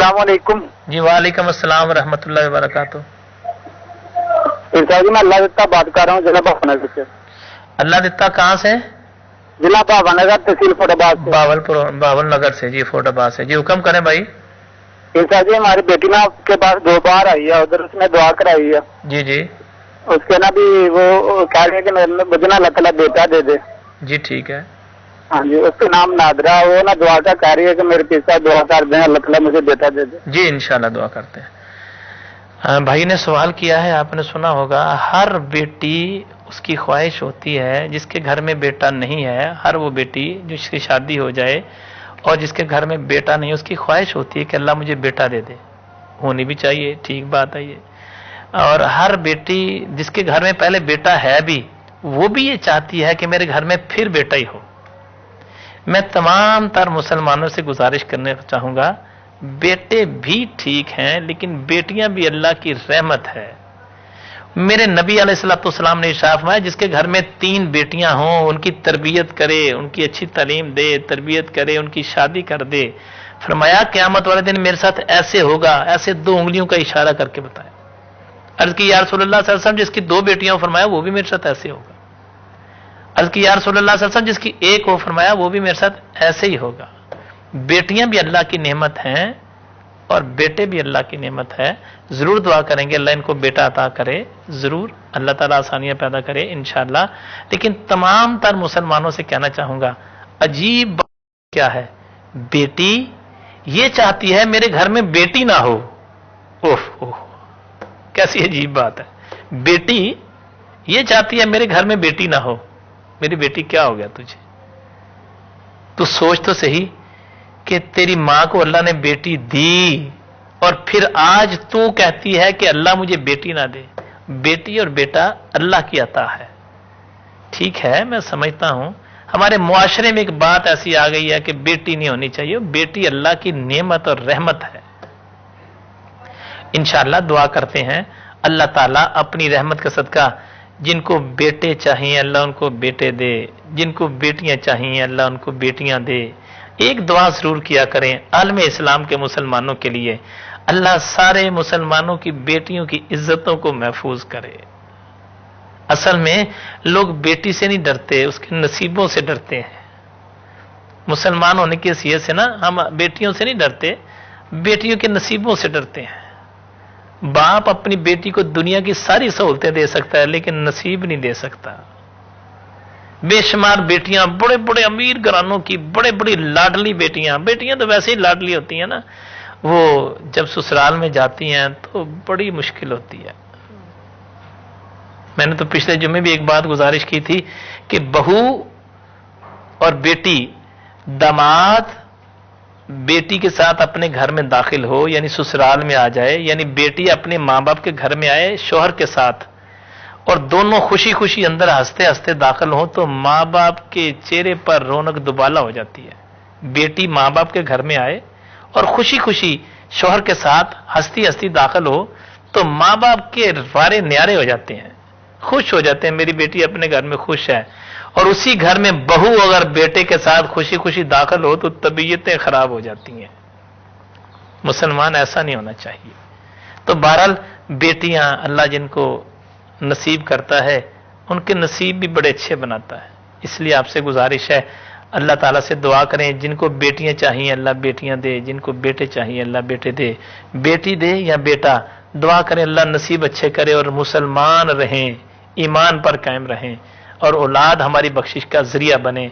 अस्सलाम वालेकुम। जी वालेकुम अस्सलाम रहमतुल्लाहि व बरकातुह। जी मैं अल्लाह दित्ता बात कर रहा हूँ जिला भावनगर से। अल्लाह दित्ता कहाँ से? जिला भावनगर तहसील फोटाबाद से। बावल नगर से जी, फोटाबाद से जी। हुक्म करें भाई। इंसा जी हमारी बेटी ना आपके पास 2 बार आई है, उधर उसने दुआ कराई है। जी जी उसके ना भी वो कह रही है कि मुझे ना अल्लाह ताला बेटा दे दे। जी ठीक है। हाँ जी, उसका नाम नादरा, वो ना दुआ का कह रही है कि मेरे पिता दुआ कर दें अल्लाह ताला मुझे बेटा दे दे। जी इंशाल्लाह दुआ करते हैं। भाई ने सवाल किया है, आपने सुना होगा, हर बेटी उसकी ख्वाहिश होती है, जिसके घर में बेटा नहीं है, हर वो बेटी जिसकी शादी हो जाए और जिसके घर में बेटा नहीं, उसकी ख्वाहिश होती है कि अल्लाह मुझे बेटा दे दे। होनी भी चाहिए, ठीक बात है ये। और हर बेटी जिसके घर में पहले बेटा है भी, वो भी ये चाहती है कि मेरे घर में फिर बेटा ही हो। मैं तमाम तर मुसलमानों से गुजारिश करना चाहूंगा, बेटे भी ठीक हैं लेकिन बेटियां भी अल्लाह की रहमत है। मेरे नबी अलैहिस्सलाम ने इरशाद फरमाया, जिसके घर में 3 बेटियां हों, उनकी तरबियत करे, उनकी अच्छी तालीम दे, तरबियत करे, उनकी शादी कर दे। फरमाया क़यामत वाले दिन मेरे साथ ऐसे होगा, ऐसे 2 उंगलियों का इशारा करके बताया। अर्ज की या रसूलल्लाह सल्लल्लाहु अलैहि वसल्लम, जिसकी 2 बेटियां हो, फरमाया वो भी मेरे साथ ऐसे होगा। अर्ज की या रसूलल्लाह सल्लल्लाहु अलैहि वसल्लम, जिसकी 1 हो, फरमाया वो भी मेरे साथ ऐसे ही होगा। बेटियां भी अल्लाह की नेमत हैं और बेटे भी अल्लाह की नेमत है। जरूर दुआ करेंगे अल्लाह इनको बेटा अता करे, जरूर अल्लाह ताला आसानियां पैदा करे इंशाअल्लाह। लेकिन तमाम तर मुसलमानों से कहना चाहूंगा, अजीब बात क्या है, बेटी ये चाहती है मेरे घर में बेटी ना हो। ओह ओह, कैसी अजीब बात है। बेटी ये चाहती है मेरे घर में बेटी ना हो। मेरी बेटी क्या हो गया तुझे? तू सोच तो सही कि तेरी मां को अल्लाह ने बेटी दी और फिर आज तू कहती है कि अल्लाह मुझे बेटी ना दे। बेटी और बेटा अल्लाह की अता है। ठीक है, मैं समझता हूं हमारे मुआशरे में एक बात ऐसी आ गई है कि बेटी नहीं होनी चाहिए। बेटी अल्लाह की नेमत और रहमत है। इंशाअल्लाह दुआ करते हैं अल्लाह ताला अपनी रहमत का सदका जिनको बेटे चाहिए अल्लाह उनको बेटे दे, जिनको बेटियां चाहिए अल्लाह उनको बेटियां दे। एक दुआ जरूर किया करें आलमे इस्लाम के मुसलमानों के लिए, अल्लाह सारे मुसलमानों की बेटियों की इज्जतों को महफूज करे। असल में लोग बेटी से नहीं डरते, उसके नसीबों से डरते हैं। मुसलमान होने की हैसियत से ना हम बेटियों से नहीं डरते, बेटियों के नसीबों से डरते हैं। बाप अपनी बेटी को दुनिया की सारी सहूलतें दे सकता है लेकिन नसीब नहीं दे सकता। बेशुमार बेटियां, बड़े बड़े अमीर घरानों की बड़े बड़ी लाडली बेटियां तो वैसे ही लाडली होती हैं ना, वो जब ससुराल में जाती हैं तो बड़ी मुश्किल होती है। मैंने तो पिछले जुम्मे भी एक बात गुजारिश की थी कि बहू और बेटी, दामाद बेटी के साथ अपने घर में दाखिल हो यानी ससुराल में आ जाए, यानी बेटी अपने मां बाप के घर में आए शौहर के साथ और दोनों खुशी खुशी अंदर हंसते हंसते दाखिल हो तो मां बाप के चेहरे पर रौनक दुबाला हो जाती है। बेटी मां बाप के घर में आए और खुशी खुशी शौहर के साथ हंसती हंसती दाखिल हो तो मां बाप के वारे न्यारे हो जाते हैं, खुश हो जाते हैं, मेरी बेटी अपने घर में खुश है। और उसी घर में बहू अगर बेटे के साथ खुशी खुशी दाखिल हो तो तबीयतें खराब हो जाती हैं। मुसलमान ऐसा नहीं होना चाहिए। तो बहरहाल बेटियां अल्लाह जिनको नसीब करता है उनके नसीब भी बड़े अच्छे बनाता है। इसलिए आपसे गुजारिश है अल्लाह ताला से दुआ करें, जिनको बेटियां चाहिए अल्लाह बेटियां दे, जिनको बेटे चाहिए अल्लाह बेटे दे। बेटी दे या बेटा, दुआ करें अल्लाह नसीब अच्छे करे और मुसलमान रहें, ईमान पर कायम रहें और औलाद हमारी बख्शिश का जरिया बने।